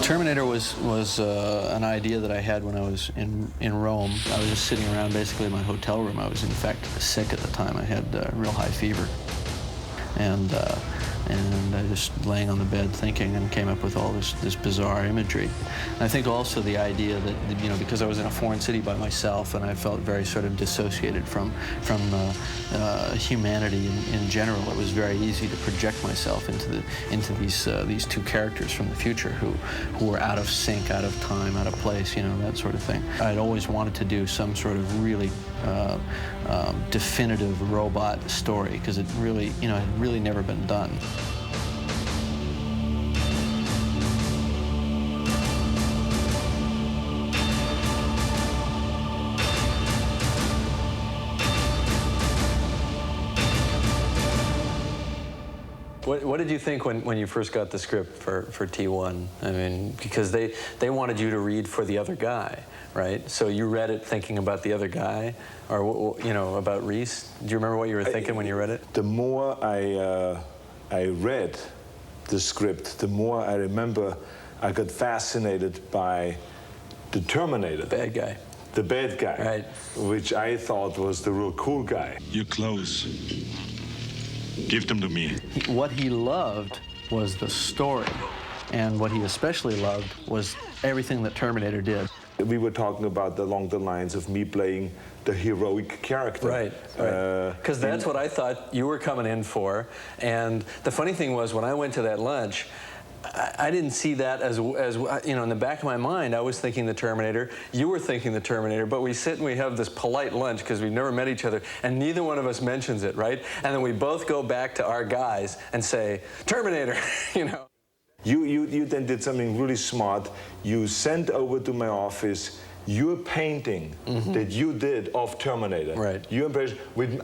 Terminator was an idea that I had when I was in Rome. I was just sitting around basically in my hotel room. I was in fact sick at the time. I had real high fever, and I just laying on the bed thinking, and came up with all this bizarre imagery. And I think also the idea that, you know, because I was in a foreign city by myself and I felt very sort of dissociated from humanity in general, it was very easy to project myself into these two characters from the future who were out of sync, out of time, out of place, you know, that sort of thing. I'd always wanted to do some sort of really definitive robot story, because it really, you know, had really never been done. What did you think when you first got the script for T1? I mean, because they wanted you to read for the other guy, right? So you read it thinking about the other guy, or, you know, about Reese? Do you remember what you were thinking when you read it? The more I read the script, the more I remember I got fascinated by the Terminator. The bad guy. The bad guy, right? Which I thought was the real cool guy. Your clothes. Give them to me. What he loved was the story, and what he especially loved was everything that Terminator did. We were talking about along the lines of me playing the heroic character. Right, because that's what I thought you were coming in for. And the funny thing was, when I went to that lunch, I didn't see that as, you know, in the back of my mind, I was thinking the Terminator, you were thinking the Terminator, but we sit and we have this polite lunch because we've never met each other, and neither one of us mentions it, right? And then we both go back to our guys and say, Terminator, you know. You then did something really smart. You sent over to my office your painting that you did of Terminator. Right. You impressed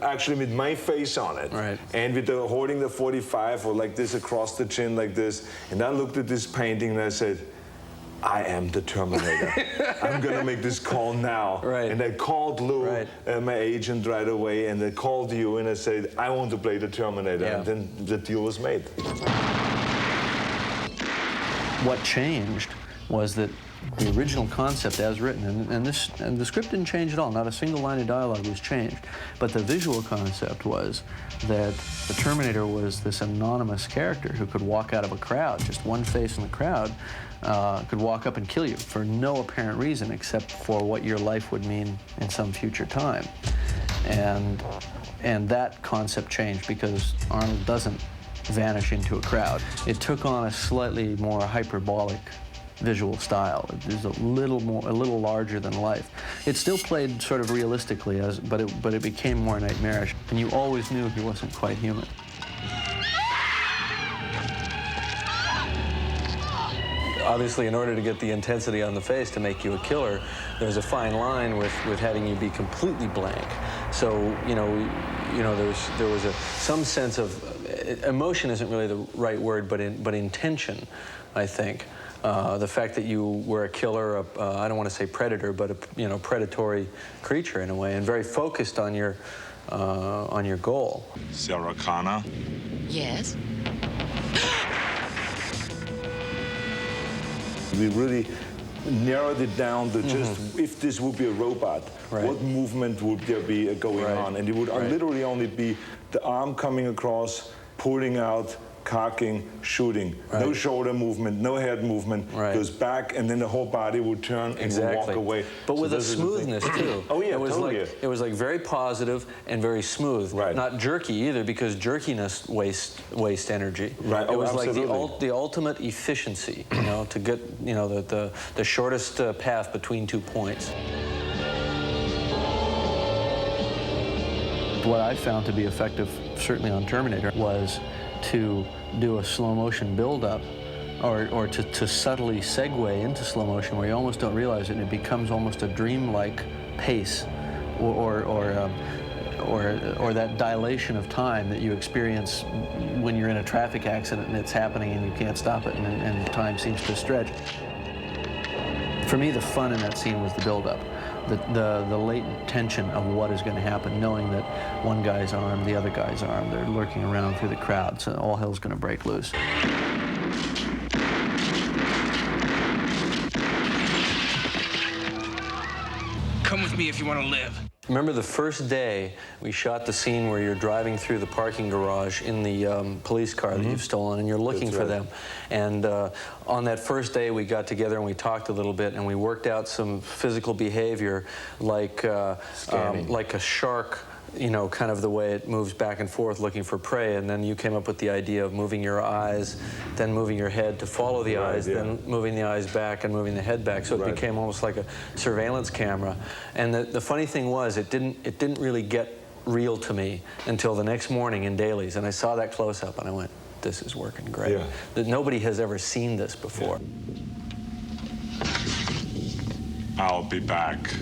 actually with my face on it. Right. And with the holding the 45 or like this across the chin like this. And I looked at this painting and I said, I am the Terminator. I'm gonna make this call now. Right. And I called Lou, right. My agent, right away, and I called you and I said, I want to play the Terminator. Yeah. And then the deal was made. What changed was that the original concept as written, and the script didn't change at all, not a single line of dialogue was changed, but the visual concept was that the Terminator was this anonymous character who could walk out of a crowd, just one face in the crowd, could walk up and kill you for no apparent reason except for what your life would mean in some future time. And that concept changed because Arnold doesn't vanish into a crowd. It took on a slightly more hyperbolic visual style. It was a little larger than life. It still played sort of realistically, but it became more nightmarish, and you always knew he wasn't quite human. Obviously, in order to get the intensity on the face to make you a killer, there's a fine line with having you be completely blank. So, you know, there was some sense of emotion isn't really the right word, but intention, I think. The fact that you were a killer, I don't want to say predator, but a predatory creature in a way, and very focused on your goal. Sarah Connor? Yes? We really narrowed it down to just if this would be a robot, what movement would there be going on? And it would literally only be the arm coming across, pulling out, cocking, shooting. No shoulder movement, no head movement. Goes back, and then the whole body would turn and would walk away. But with a smoothness too. Oh yeah, it was like very positive and very smooth. Not jerky either, because jerkiness wastes energy. Right. It was like the ultimate efficiency, you know, to get, you know, the shortest path between 2 points. What I found to be effective, certainly on Terminator, was to do a slow motion build-up, or to subtly segue into slow motion where you almost don't realize it, and it becomes almost a dreamlike pace, or that dilation of time that you experience when you're in a traffic accident and it's happening and you can't stop it, and time seems to stretch. For me, the fun in that scene was the build-up. The latent tension of what is going to happen, knowing that one guy's armed, the other guy's armed, they're lurking around through the crowd, so all hell's going to break loose. me if you want to live. Remember the first day we shot the scene where you're driving through the parking garage in the police car that you've stolen, and you're looking for them. And on that first day we got together and we talked a little bit, and we worked out some physical behavior like a shark, you know, kind of the way it moves back and forth looking for prey. And then you came up with the idea of moving your eyes, then moving your head to follow the eyes, then moving the eyes back and moving the head back. So it became almost like a surveillance camera. And the funny thing was, it didn't really get real to me until the next morning in dailies. And I saw that close-up and I went, this is working great. That nobody has ever seen this before. I'll be back.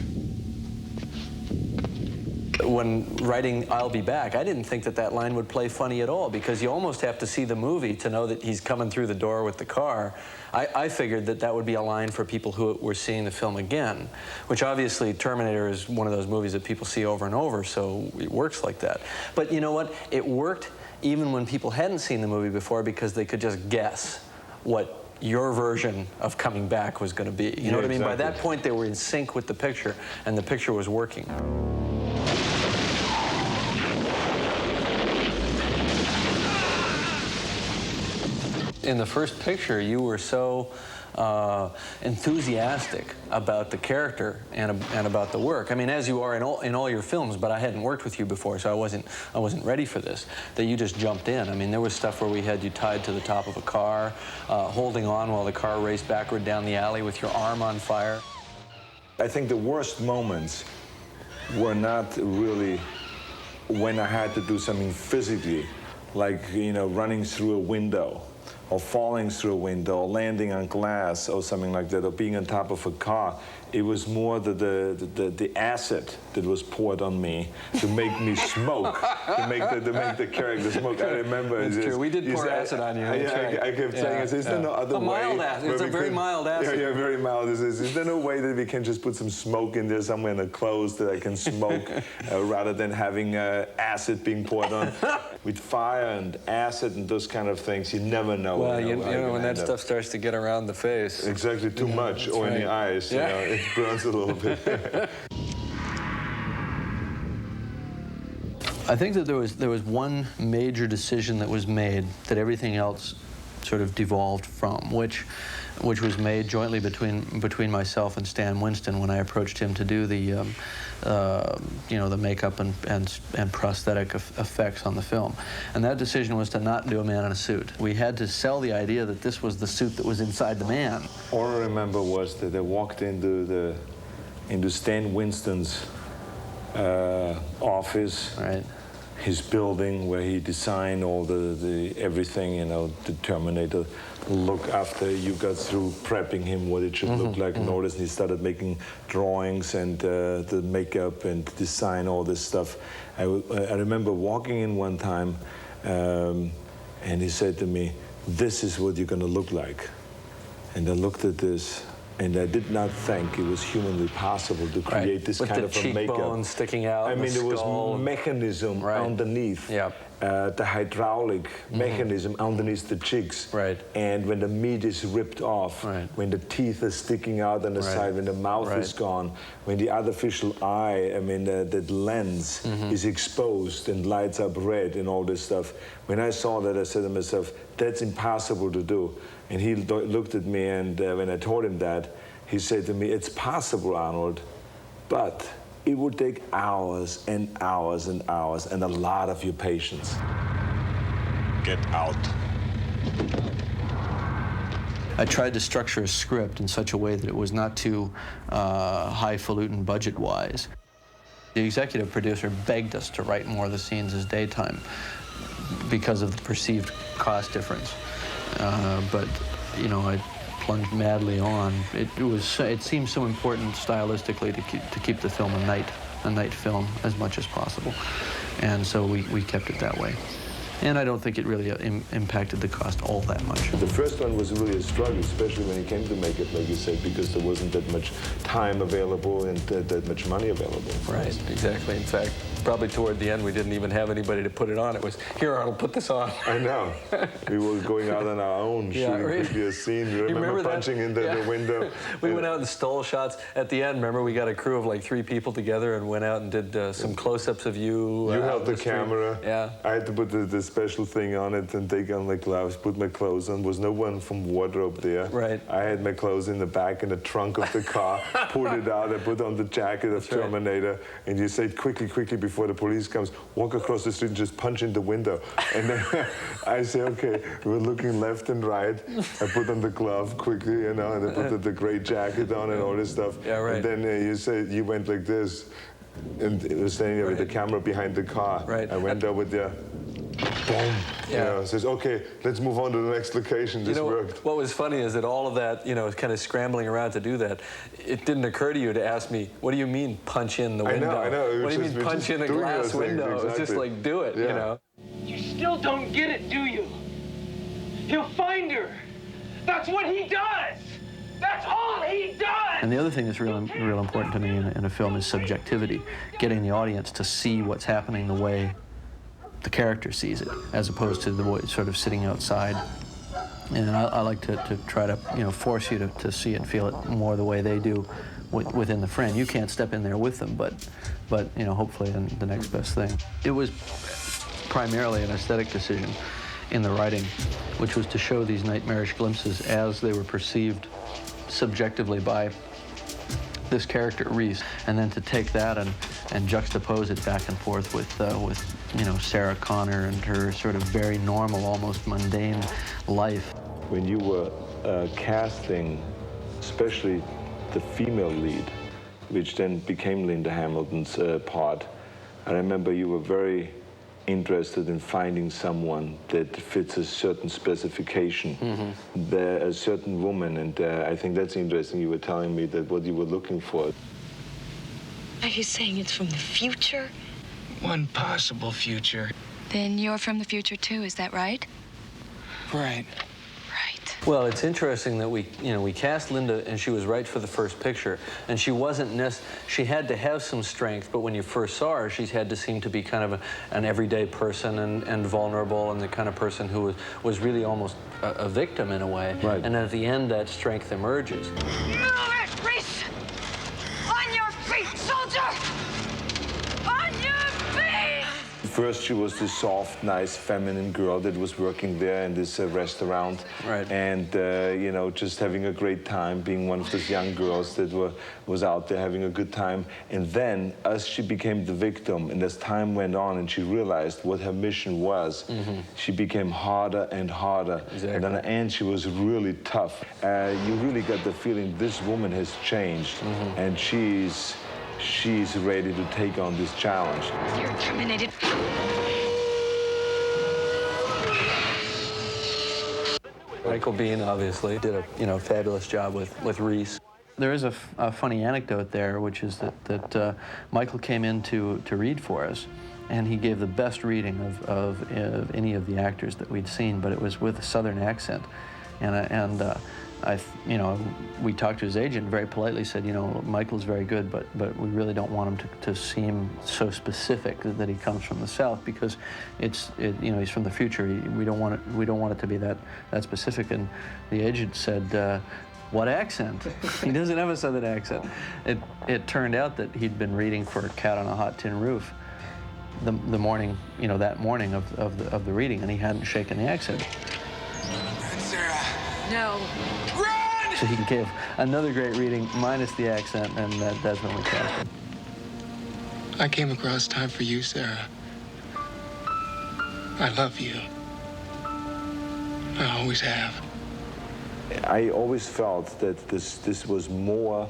When writing I'll Be Back, I didn't think that line would play funny at all, because you almost have to see the movie to know that he's coming through the door with the car. I figured that would be a line for people who were seeing the film again, which obviously Terminator is one of those movies that people see over and over, so it works like that. But you know what? It worked even when people hadn't seen the movie before, because they could just guess what your version of coming back was going to be. You know what I mean? By that point, they were in sync with the picture, and the picture was working. In the first picture, you were so enthusiastic about the character and about the work. I mean, as you are in all your films, but I hadn't worked with you before, so I wasn't ready for this. That you just jumped in. I mean, there was stuff where we had you tied to the top of a car, holding on while the car raced backward down the alley with your arm on fire. I think the worst moments were not really when I had to do something physically, like, you know, running through a window, or falling through a window, or landing on glass, or something like that, or being on top of a car. It was more the acid that was poured on me to make me smoke, to make the character smoke. I remember. That's true. We did pour acid on you. I kept saying, is there no other way? Mild acid. It's a very mild acid. Yeah, very mild. Is there no way that we can just put some smoke in there somewhere in the clothes that I can smoke, rather than having acid being poured on? With fire and acid and those kind of things, you never know. Well, you know when that stuff starts to get around the face. Exactly, too much, or in the eyes, you know, it burns a little bit. I think that there was one major decision that was made that everything else sort of devolved from, which was made jointly between myself and Stan Winston when I approached him to do the you know, the makeup and prosthetic effects on the film. And that decision was to not do a man in a suit. We had to sell the idea that this was the suit that was inside the man. All I remember was that I walked into Stan Winston's office, his building where he designed all the everything, you know, the Terminator look. After you got through prepping him what it should look like and all this, and he started making drawings and the makeup and design, all this stuff. I remember walking in one time and he said to me, "This is what you're going to look like." And I looked at this, and I did not think it was humanly possible to create this kind of a makeup. With the cheekbones sticking out. I mean, there was mechanism underneath. The hydraulic mechanism underneath the cheeks. And when the meat is ripped off, when the teeth are sticking out on the side, when the mouth is gone, when the artificial eye, I mean, that lens is exposed and lights up red and all this stuff. When I saw that, I said to myself, that's impossible to do. And he looked at me, and when I told him that, he said to me, "It's possible, Arnold, but it would take hours and hours and hours and a lot of your patience." Get out. I tried to structure a script in such a way that it was not too highfalutin budget-wise. The executive producer begged us to write more of the scenes as daytime because of the perceived cost difference. But, you know, I plunged madly on. It seemed so important stylistically to keep the film a night film as much as possible. And so we kept it that way. And I don't think it really impacted the cost all that much. The first one was really a struggle, especially when it came to makeup, like you said, because there wasn't that much time available and that much money available. Right, exactly. In fact, Probably toward the end, we didn't even have anybody to put it on. It was, here, Arnold, put this on. I know. We were going out on our own, shooting quickly a scene. You remember punching into the window? We went out and stole shots. At the end, remember, we got a crew of like 3 people together and went out and did some close-ups of you. You held the camera. Yeah. I had to put the special thing on it and take on my gloves, put my clothes on. There was no one from wardrobe there. Right. I had my clothes in the back in the trunk of the car, pulled it out, I put on the jacket of Terminator, and you said, quickly, quickly, before the police comes, walk across the street and just punch in the window. And then I say, okay, we're looking left and right. I put on the glove quickly, you know, and I put the gray jacket on and all this stuff. Yeah, right. And then you said you went like this, and it was standing there with the camera behind the car. Right. I went over there, boom. Yeah. You know, says, okay, let's move on to the next location. This worked. What was funny is that all of that, you know, kind of scrambling around to do that, it didn't occur to you to ask me, what do you mean punch in the window? I know. What do you mean punch in a glass window? Exactly. It's just like, do it, you know. You still don't get it, do you? He'll find her. That's what he does. That's all he does. And the other thing that's real important to me in a film is subjectivity, getting the audience to see what's happening the way the character sees it, as opposed to the way it's sort of sitting outside. And I like to try to, you know, force you to see it and feel it more the way they do within the frame. You can't step in there with them, but you know, hopefully the next best thing. It was primarily an aesthetic decision in the writing, which was to show these nightmarish glimpses as they were perceived subjectively by this character, Reese, and then to take that and juxtapose it back and forth with you know, Sarah Connor and her sort of very normal, almost mundane life. When you were casting, especially the female lead, which then became Linda Hamilton's part, I remember you were very interested in finding someone that fits a certain specification, a certain woman, and I think that's interesting. You were telling me that what you were looking for. Are you saying it's from the future? One possible future. Then you're from the future too, is that right? Right. Right. Well, it's interesting that we cast Linda, and she was right for the first picture, and she wasn't she had to have some strength, but when you first saw her, she had to seem to be kind of an everyday person and vulnerable, and the kind of person who was really almost a victim in a way. Right. And at the end, that strength emerges. Move it, Reese! On your feet, soldier! On your feet! First, she was this soft, nice, feminine girl that was working there in this restaurant. Right. And, you know, just having a great time, being one of those young girls that was out there having a good time. And then, as she became the victim, and as time went on and she realized what her mission was, she became harder and harder. Exactly. And in the end, she was really tough. You really got the feeling this woman has changed, and she's ready to take on this challenge. You're terminated. Michael Biehn obviously did a fabulous job with Reese. There is a funny anecdote there, which is that Michael came in to read for us, and he gave the best reading of any of the actors that we'd seen, but it was with a Southern accent, we talked to his agent, very politely said, you know, Michael's very good, but we really don't want him to seem so specific that he comes from the South, because you know, he's from the future. We don't want it to be that specific. And the agent said, what accent? He doesn't have a Southern accent. It turned out that he'd been reading for Cat on a Hot Tin Roof the morning, you know, that morning of the reading, and he hadn't shaken the accent. Sarah. No. Run! So he gave another great reading minus the accent, and that's when we cast him. I came across time for you, Sarah. I love you. I always have. I always felt that this was more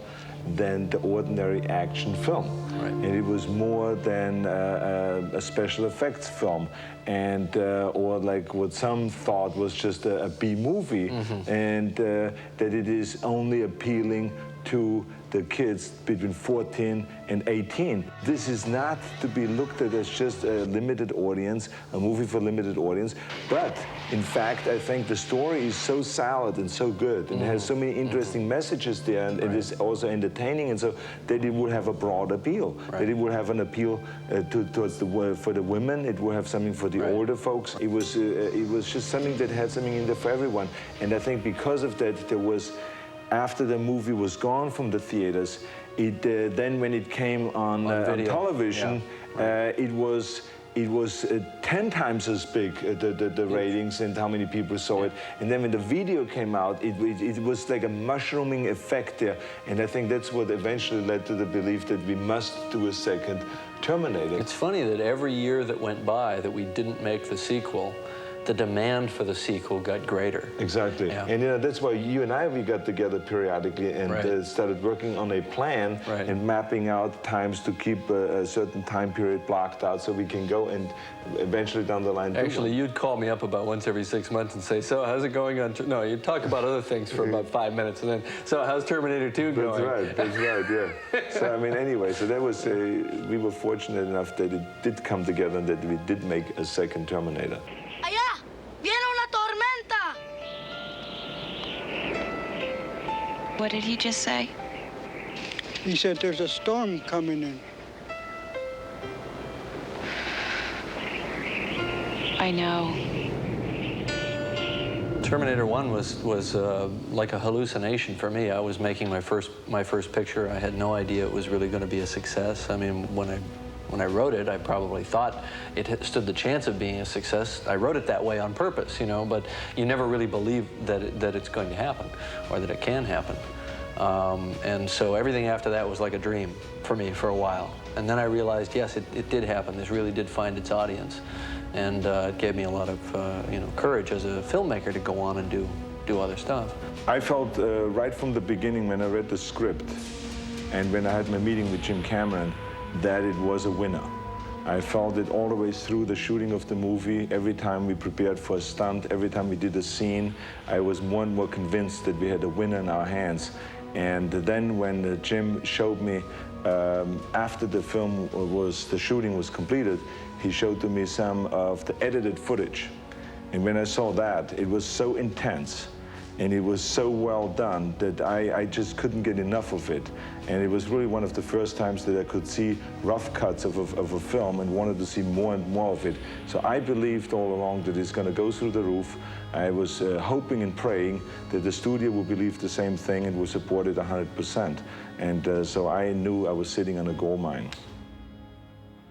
than the ordinary action film. Right. And it was more than a special effects film, and or like what some thought was just a B movie, and that it is only appealing to the kids between 14 and 18. This is not to be looked at as just a limited audience, a movie for limited audience, but in fact, I think the story is so solid and so good, and it has so many interesting messages there, and it is also entertaining, and so that it would have a broad appeal. That it would have an appeal for the women. It would have something for the older folks. It was just something that had something in there for everyone, and I think because of that, there was. After the movie was gone from the theaters, then when it came on television, it was 10 times as big, the ratings and how many people saw it. And then when the video came out, it was like a mushrooming effect there. And I think that's what eventually led to the belief that we must do a second Terminator. It's funny that every year that went by that we didn't make the sequel, the demand for the sequel got greater. Exactly. Yeah. And that's why you and I, we got together periodically and started working on a plan and mapping out times to keep a certain time period blocked out so we can go and eventually down the line. Actually, you'd call me up about once every 6 months and say, so how's it going on? No, you'd talk about other things for about 5 minutes and then, so how's Terminator 2 going? That's right, yeah. So I mean, anyway, so that was, we were fortunate enough that it did come together and that we did make a second Terminator. What did he just say? He said there's a storm coming in. I know. Terminator 1 was like a hallucination for me. I was making my first picture. I had no idea it was really going to be a success. I mean, when I wrote it, I probably thought it stood the chance of being a success. I wrote it that way on purpose, you know, but you never really believe that it's going to happen or that it can happen. And so everything after that was like a dream for me for a while. And then I realized, yes, it did happen. This really did find its audience. And it gave me a lot of courage as a filmmaker to go on and do other stuff. I felt right from the beginning when I read the script and when I had my meeting with Jim Cameron, that it was a winner. I felt it all the way through the shooting of the movie. Every time we prepared for a stunt, every time we did a scene, I was more and more convinced that we had a winner in our hands. And then when Jim showed me, after the shooting was completed, he showed to me some of the edited footage. And when I saw that, it was so intense. And it was so well done that I just couldn't get enough of it. And it was really one of the first times that I could see rough cuts of a film and wanted to see more and more of it. So I believed all along that it's going to go through the roof. I was hoping and praying that the studio would believe the same thing and would support it 100%. And so I knew I was sitting on a gold mine.